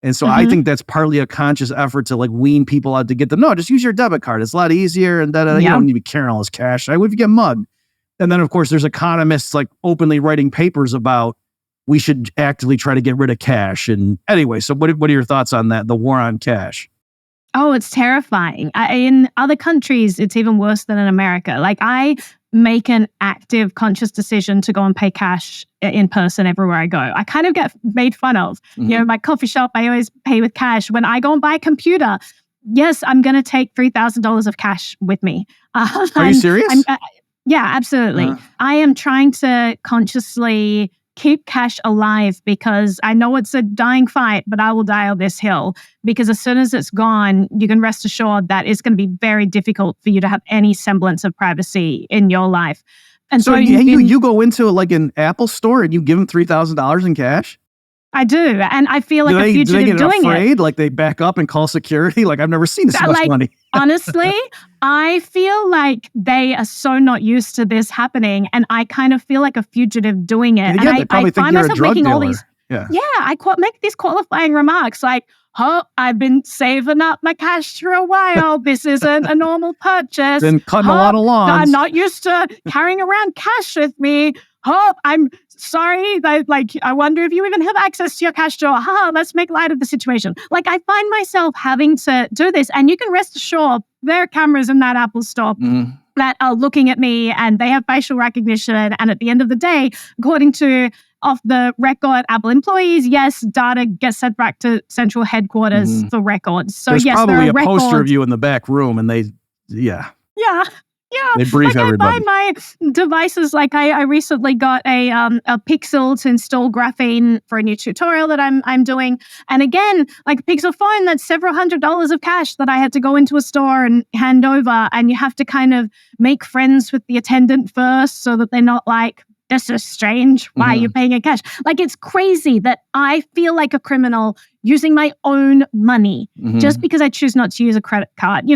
And so I think that's partly a conscious effort to like wean people out to get them. No, just use your debit card. It's a lot easier. And you don't need to be carrying all this cash. I would get mugged. And then, of course, there's economists like openly writing papers about we should actively try to get rid of cash. And anyway, so what are your thoughts on that, the war on cash? Oh, it's terrifying. In other countries, it's even worse than in America. Like I make an active, conscious decision to go and pay cash in person everywhere I go. I kind of get made fun of. Mm-hmm. My coffee shop, I always pay with cash. When I go and buy a computer, yes, I'm going to take $3,000 of cash with me. Are you serious? Yeah, absolutely. I am trying to consciously keep cash alive because I know it's a dying fight, but I will die on this hill because as soon as it's gone, you can rest assured that it's going to be very difficult for you to have any semblance of privacy in your life. And so you go into like an Apple store and you give them $3,000 in cash? I do. And I feel like a fugitive doing it. Like they back up and call security? Like I've never seen this much money. Honestly, I feel like they are so not used to this happening. And I kind of feel like a fugitive doing it. Yeah, they probably think you're a drug dealer. I make these qualifying remarks like, I've been saving up my cash for a while. This isn't a normal purchase. Been cutting a lot of lawns. I'm not used to carrying around cash with me. I'm sorry. I wonder if you even have access to your cash drawer. Let's make light of the situation. Like, I find myself having to do this. And you can rest assured there are cameras in that Apple store that are looking at me and they have facial recognition. And at the end of the day, according to off the record Apple employees, yes, data gets sent back to central headquarters for records. So there's yes, probably a poster of you in the back room and they they brief everybody. I buy my devices. Like I recently got a Pixel to install graphene for a new tutorial that I'm doing. And again, like a Pixel phone, that's several $100s of cash that I had to go into a store and hand over. And you have to kind of make friends with the attendant first so that they're not like, this is strange. Why are you paying in cash? Like, it's crazy that I feel like a criminal using my own money just because I choose not to use a credit card,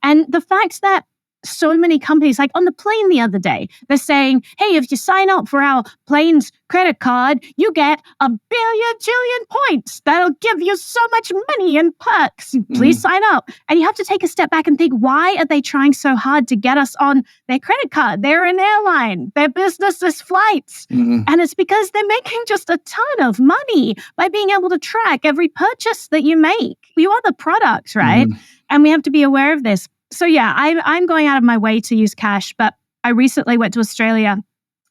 And the fact that so many companies, like on the plane the other day, they're saying, hey, if you sign up for our plane's credit card, you get 1 billion points. That'll give you so much money and perks. Please sign up. And you have to take a step back and think, why are they trying so hard to get us on their credit card? They're an airline. Their business is flights. And it's because they're making just a ton of money by being able to track every purchase that you make. You are the product, right? And we have to be aware of this. So yeah, I'm going out of my way to use cash, but I recently went to Australia.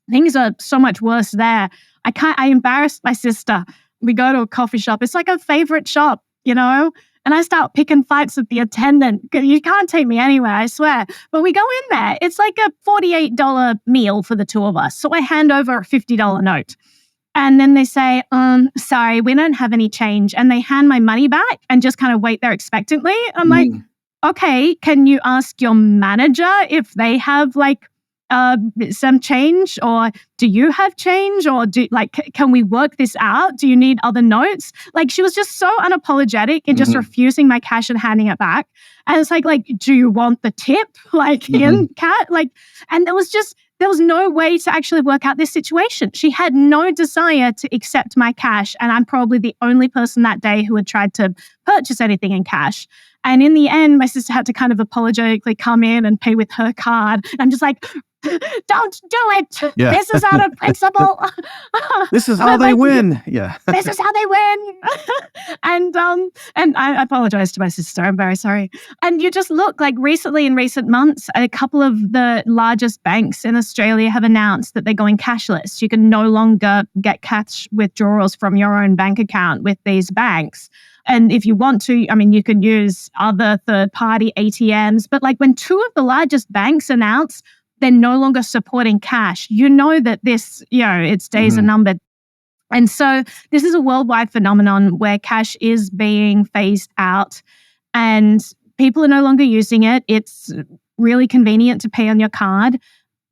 Things are so much worse there. I embarrassed my sister. We go to a coffee shop. It's like a favorite shop, And I start picking fights with the attendant. You can't take me anywhere, I swear. But we go in there. It's like a $48 meal for the two of us. So I hand over a $50 note. And then they say, sorry, we don't have any change. And they hand my money back and just kind of wait there expectantly. I'm like, okay, can you ask your manager if they have like some change, or do you have change, or can we work this out? Do you need other notes? Like, she was just so unapologetic in just refusing my cash and handing it back. And it's like, do you want the tip? In cat? And there was no way to actually work out this situation. She had no desire to accept my cash. And I'm probably the only person that day who had tried to purchase anything in cash. And in the end, my sister had to kind of apologetically come in and pay with her card. I'm just like, don't do it. Yeah. This is out of principle. This is how they win. Yeah. This is how they win. And I apologize to my sister. I'm very sorry. And you just look, recently in recent months, a couple of the largest banks in Australia have announced that they're going cashless. You can no longer get cash withdrawals from your own bank account with these banks. And if you want to, you can use other third-party ATMs. But when two of the largest banks announce they're no longer supporting cash, you know that this, its days are numbered. And so this is a worldwide phenomenon where cash is being phased out and people are no longer using it. It's really convenient to pay on your card,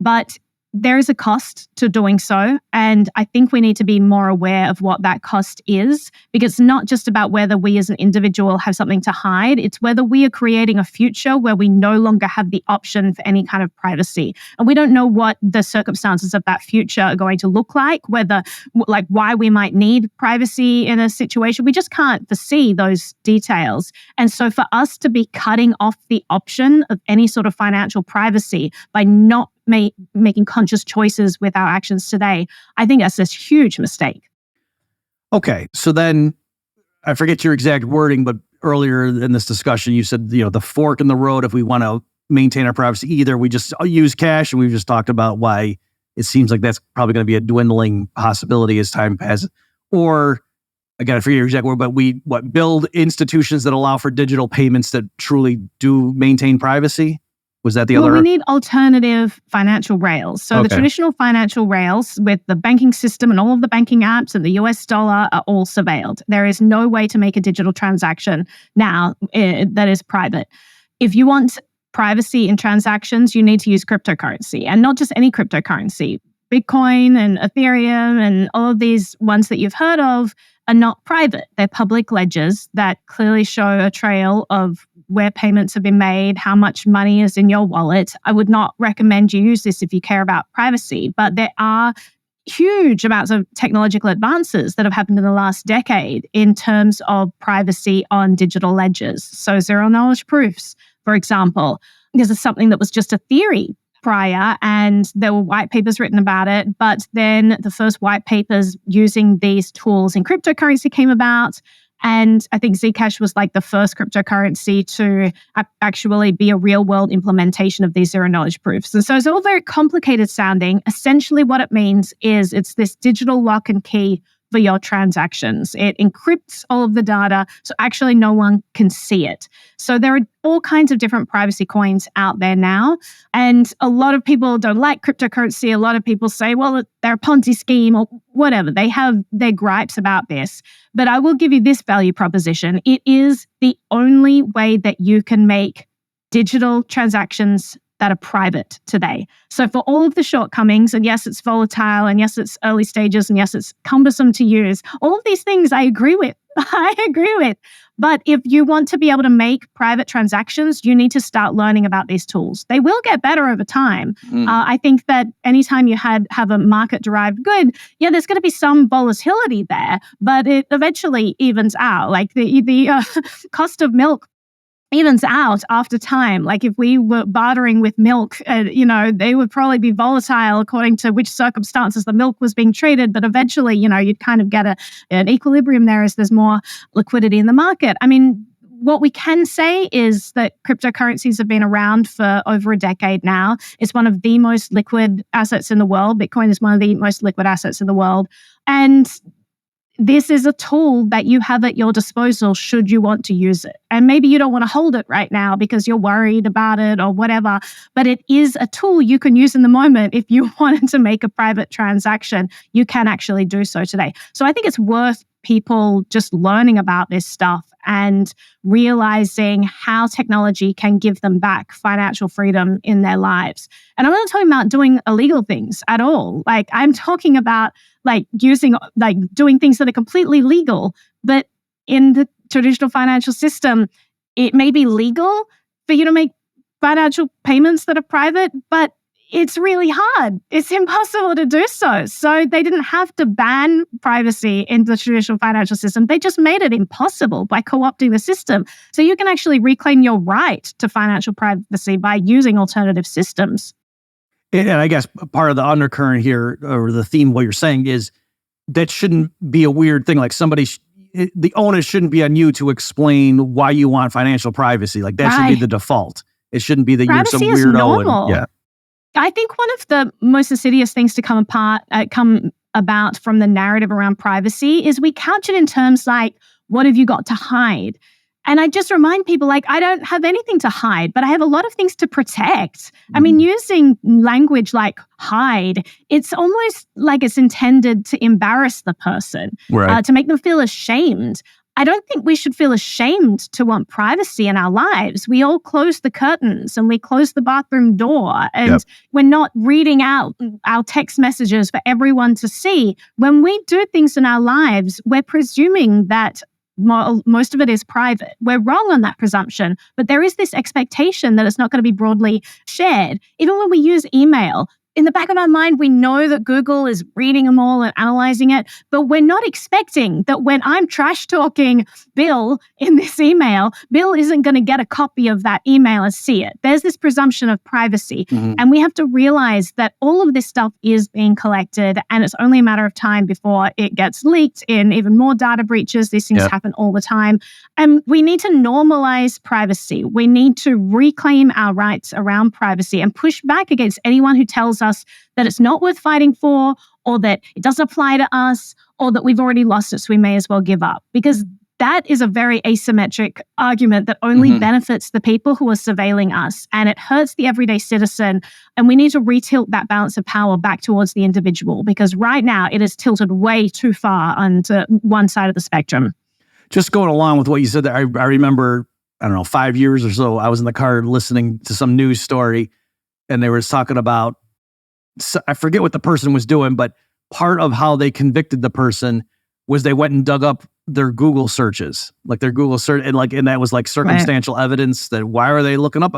but there is a cost to doing so. And I think we need to be more aware of what that cost is, because it's not just about whether we as an individual have something to hide. It's whether we are creating a future where we no longer have the option for any kind of privacy. And we don't know what the circumstances of that future are going to look like, whether why we might need privacy in a situation. We just can't foresee those details. And so for us to be cutting off the option of any sort of financial privacy by not making conscious choices with our actions today, I think that's this huge mistake. Okay, so then I forget your exact wording, but earlier in this discussion, you said, the fork in the road, if we want to maintain our privacy, either we just use cash, and we've just talked about why it seems like that's probably going to be a dwindling possibility as time passes, or I got to forget your exact word, but we build institutions that allow for digital payments that truly do maintain privacy? Was that the other? We need alternative financial rails. So the traditional financial rails with the banking system and all of the banking apps and the US dollar are all surveilled. There is no way to make a digital transaction now that is private. If you want privacy in transactions, you need to use cryptocurrency, and not just any cryptocurrency. Bitcoin and Ethereum and all of these ones that you've heard of are not private. They're public ledgers that clearly show a trail of where payments have been made, how much money is in your wallet. I would not recommend you use this if you care about privacy, but there are huge amounts of technological advances that have happened in the last decade in terms of privacy on digital ledgers. So zero knowledge proofs, for example, this is something that was just a theory prior, and there were white papers written about it. But then the first white papers using these tools in cryptocurrency came about. And I think Zcash was the first cryptocurrency to actually be a real world implementation of these zero knowledge proofs. And so it's all very complicated sounding. Essentially what it means is it's this digital lock and key for your transactions. It encrypts all of the data, so actually no one can see it. So there are all kinds of different privacy coins out there now. And a lot of people don't like cryptocurrency. A lot of people say, well, they're a Ponzi scheme or whatever. They have their gripes about this. But I will give you this value proposition. It is the only way that you can make digital transactions that are private today. So for all of the shortcomings, and yes, it's volatile, and yes, it's early stages, and yes, it's cumbersome to use, all of these things I agree with. But if you want to be able to make private transactions, you need to start learning about these tools. They will get better over time. I think that anytime you have a market-derived good, there's going to be some volatility there, but it eventually evens out. The cost of milk evens out after time. If we were bartering with milk, they would probably be volatile according to which circumstances the milk was being treated. But eventually, you'd kind of get an equilibrium there as there's more liquidity in the market. What we can say is that cryptocurrencies have been around for over a decade now. It's one of the most liquid assets in the world. Bitcoin is one of the most liquid assets in the world. And this is a tool that you have at your disposal should you want to use it. And maybe you don't want to hold it right now because you're worried about it or whatever, but it is a tool you can use in the moment. If you wanted to make a private transaction, you can actually do so today. So I think it's worth people just learning about this stuff and realizing how technology can give them back financial freedom in their lives. And I'm not talking about doing illegal things at all. Like, I'm talking about doing things that are completely legal, but in the traditional financial system, it may be legal for you to make financial payments that are private, but it's really hard. It's impossible to do so. So they didn't have to ban privacy in the traditional financial system. They just made it impossible by co-opting the system. So you can actually reclaim your right to financial privacy by using alternative systems. And I guess part of the undercurrent here, or the theme of what you're saying, is that shouldn't be a weird thing. Like the onus shouldn't be on you to explain why you want financial privacy. Like that should be the default. It shouldn't be that privacy you're some weirdo. Is normal. I think one of the most insidious things to come about from the narrative around privacy is we couch it in terms like, what have you got to hide? And I just remind people, like, I don't have anything to hide, but I have a lot of things to protect. I mean, using language like hide, it's almost like it's intended to embarrass the person, to make them feel ashamed. I don't think we should feel ashamed to want privacy in our lives. We all close the curtains and we close the bathroom door, and we're not reading out our text messages for everyone to see. When we do things in our lives, we're presuming that most of it is private. We're wrong on that presumption, but there is this expectation that it's not going to be broadly shared. Even when we use email, in the back of our mind, we know that Google is reading them all and analyzing it, but we're not expecting that when I'm trash talking Bill in this email, Bill isn't going to get a copy of that email and see it. There's this presumption of privacy. And we have to realize that all of this stuff is being collected, and it's only a matter of time before it gets leaked in even more data breaches. These things happen all the time. And we need to normalize privacy. We need to reclaim our rights around privacy and push back against anyone who tells us that it's not worth fighting for, or that it doesn't apply to us, or that we've already lost it, so we may as well give up. Because that is a very asymmetric argument that only benefits the people who are surveilling us, and it hurts the everyday citizen. And we need to retilt that balance of power back towards the individual, because right now it is tilted way too far onto one side of the spectrum. Just going along with what you said there, I remember, 5 years or so, I was in the car listening to some news story, and they were talking about, I forget what the person was doing, but part of how they convicted the person was they went and dug up their Google searches, like their Google search, and that was like circumstantial evidence that why are they looking up?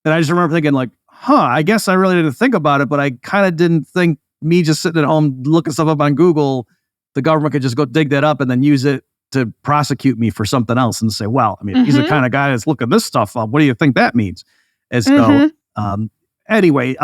And I just remember thinking like, I guess I really didn't think about it, but I kind of didn't think me just sitting at home looking stuff up on Google, the government could just go dig that up and then use it to prosecute me for something else and say, well, I mean, he's the kind of guy that's looking this stuff up. What do you think that means? And so, anyway,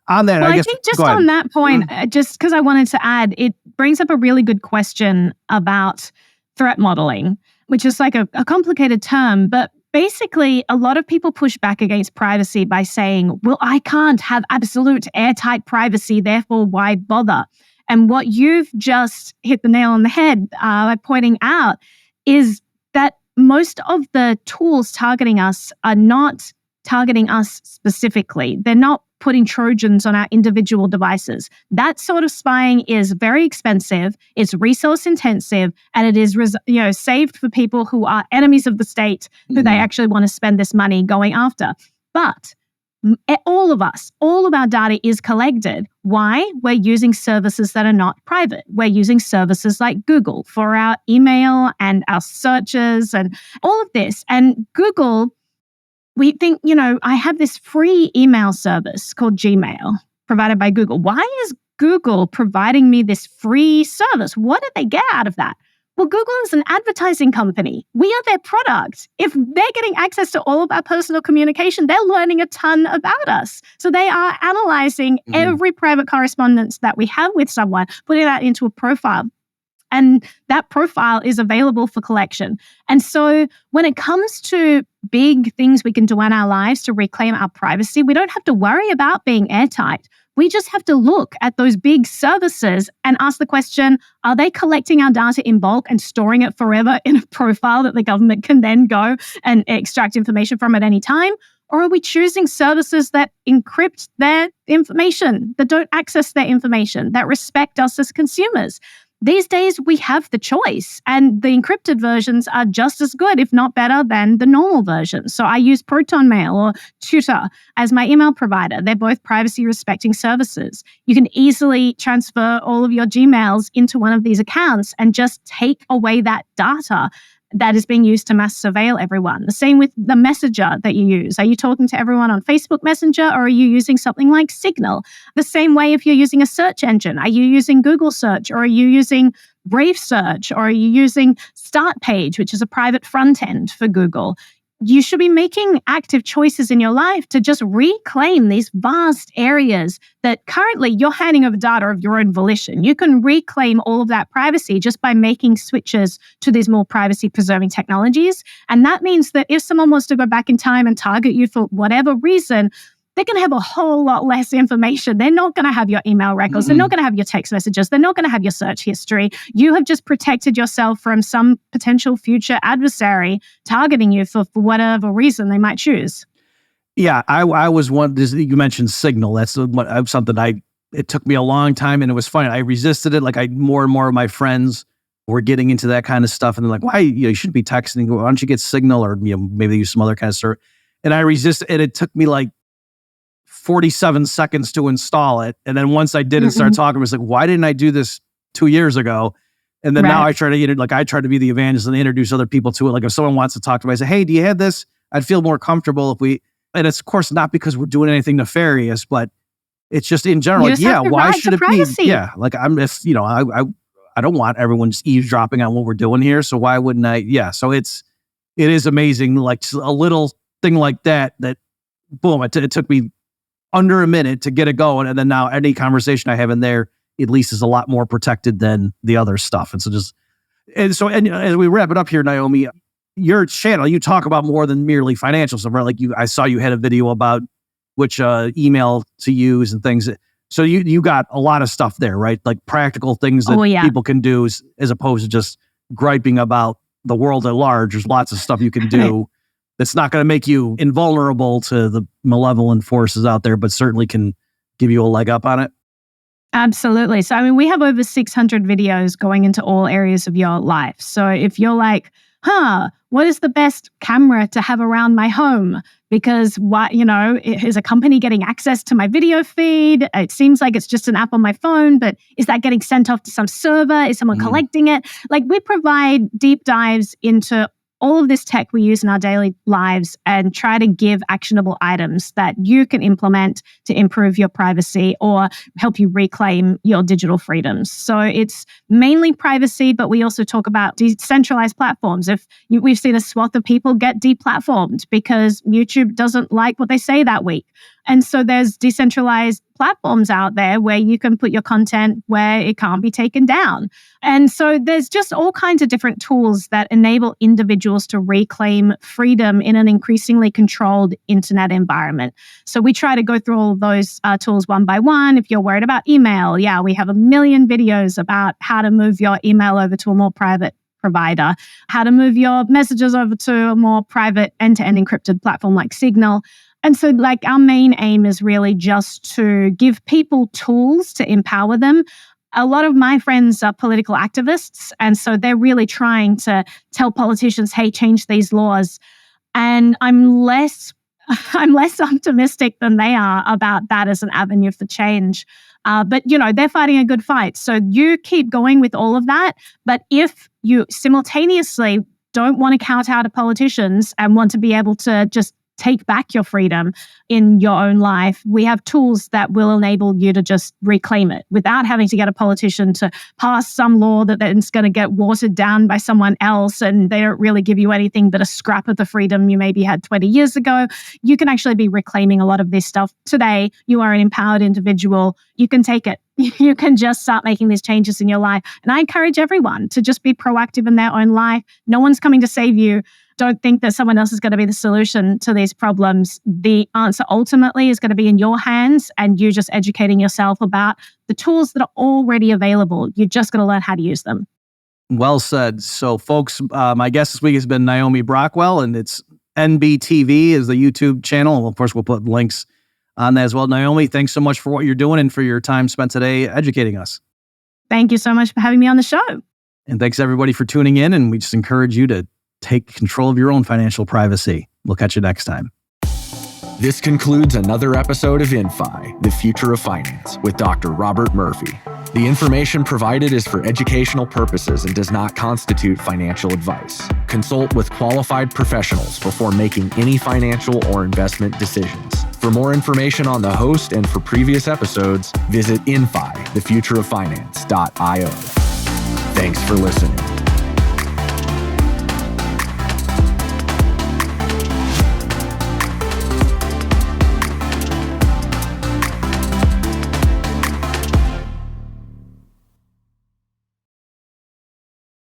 on that, well, I think just on that point, just because I wanted to add, it brings up a really good question about threat modeling, which is like a complicated term, but basically a lot of people push back against privacy by saying, well, I can't have absolute airtight privacy, therefore why bother? And what you've just hit the nail on the head by pointing out is that most of the tools targeting us are not targeting us specifically. They're not putting Trojans on our individual devices. That sort of spying is very expensive, it's resource intensive, and it is saved for people who are enemies of the state who they actually want to spend this money going after. But all of our data is collected. Why? We're using services that are not private. We're using services like Google for our email and our searches and all of this. And Google, we think, I have this free email service called Gmail provided by Google. Why is Google providing me this free service? What did they get out of that? Well, Google is an advertising company. We are their product. If they're getting access to all of our personal communication, they're learning a ton about us. So they are analyzing every private correspondence that we have with someone, putting that into a profile. And that profile is available for collection. And so when it comes to big things we can do in our lives to reclaim our privacy, we don't have to worry about being airtight. We just have to look at those big services and ask the question, are they collecting our data in bulk and storing it forever in a profile that the government can then go and extract information from at any time? Or are we choosing services that encrypt their information, that don't access their information, that respect us as consumers? These days, we have the choice, and the encrypted versions are just as good, if not better, than the normal version. So I use Proton Mail or Tutor as my email provider. They're both privacy-respecting services. You can easily transfer all of your Gmails into one of these accounts and just take away that data that is being used to mass surveil everyone. The same with the messenger that you use. Are you talking to everyone on Facebook Messenger, or are you using something like Signal? The same way if you're using a search engine. Are you using Google Search, or are you using Brave Search, or are you using Start Page, which is a private front end for Google? You should be making active choices in your life to just reclaim these vast areas that currently you're handing over data of your own volition. You can reclaim all of that privacy just by making switches to these more privacy-preserving technologies. And that means that if someone wants to go back in time and target you for whatever reason, they're going to have a whole lot less information. They're not going to have your email records. They're not going to have your text messages. They're not going to have your search history. You have just protected yourself from some potential future adversary targeting you for whatever reason they might choose. Yeah, I was one. You mentioned Signal. That's something it took me a long time, and it was funny. I resisted it. Like more and more of my friends were getting into that kind of stuff, and they're like, "Why? You shouldn't be texting. Why don't you get Signal, or maybe they use some other kind of service?" And I resisted, and it took me like 47 seconds to install it. And then once I did and started talking, I was like, why didn't I do this 2 years ago? And then now I try to be the evangelist and introduce other people to it. Like if someone wants to talk to me, I say, hey, do you have this? I'd feel more comfortable if we, and it's of course not because we're doing anything nefarious, but it's just in general, why should it be? Yeah. Like I don't want everyone just eavesdropping on what we're doing here. So why wouldn't I? Yeah. So it is amazing. Like a little thing like that boom, it took me under a minute to get it going. And then now any conversation I have in there, at least is a lot more protected than the other stuff. And so as we wrap it up here, Naomi, your channel, you talk about more than merely financial stuff, right? Like I saw you had a video about which email to use and things. So you got a lot of stuff there, right? Like practical things that people can do as opposed to just griping about the world at large. There's lots of stuff you can do that's not going to make you invulnerable to the malevolent forces out there, but certainly can give you a leg up on it. Absolutely. So, I mean, we have over 600 videos going into all areas of your life. So if you're like, what is the best camera to have around my home? Because is a company getting access to my video feed? It seems like it's just an app on my phone, but is that getting sent off to some server? Is someone collecting it? Like, we provide deep dives into all of this tech we use in our daily lives and try to give actionable items that you can implement to improve your privacy or help you reclaim your digital freedoms. So it's mainly privacy, but we also talk about decentralized platforms. We've seen a swath of people get deplatformed because YouTube doesn't like what they say that week. And so there's decentralized platforms out there where you can put your content where it can't be taken down. And so there's just all kinds of different tools that enable individuals to reclaim freedom in an increasingly controlled internet environment. So we try to go through all of those tools one by one. If you're worried about email, we have 1 million videos about how to move your email over to a more private provider, how to move your messages over to a more private end-to-end encrypted platform like Signal. And so our main aim is really just to give people tools to empower them. A lot of my friends are political activists, and so they're really trying to tell politicians, hey, change these laws. And I'm less optimistic than they are about that as an avenue for change. But they're fighting a good fight. So you keep going with all of that. But if you simultaneously don't want to kowtow to politicians and want to be able to just take back your freedom in your own life, we have tools that will enable you to just reclaim it without having to get a politician to pass some law that then's going to get watered down by someone else and they don't really give you anything but a scrap of the freedom you maybe had 20 years ago. You can actually be reclaiming a lot of this stuff today. You are an empowered individual. You can take it. You can just start making these changes in your life. And I encourage everyone to just be proactive in their own life. No one's coming to save you. Don't think that someone else is going to be the solution to these problems. The answer ultimately is going to be in your hands and you just educating yourself about the tools that are already available. You're just going to learn how to use them. Well said. So folks, my guest this week has been Naomi Brockwell, and it's NBTV is the YouTube channel. And of course, we'll put links on that as well. Naomi, thanks so much for what you're doing and for your time spent today educating us. Thank you so much for having me on the show. And thanks everybody for tuning in. And we just encourage you to take control of your own financial privacy. We'll catch you next time. This concludes another episode of InFi, The Future of Finance, with Dr. Robert Murphy. The information provided is for educational purposes and does not constitute financial advice. Consult with qualified professionals before making any financial or investment decisions. For more information on the host and for previous episodes, visit infi, thefutureoffinance.io. Thanks for listening.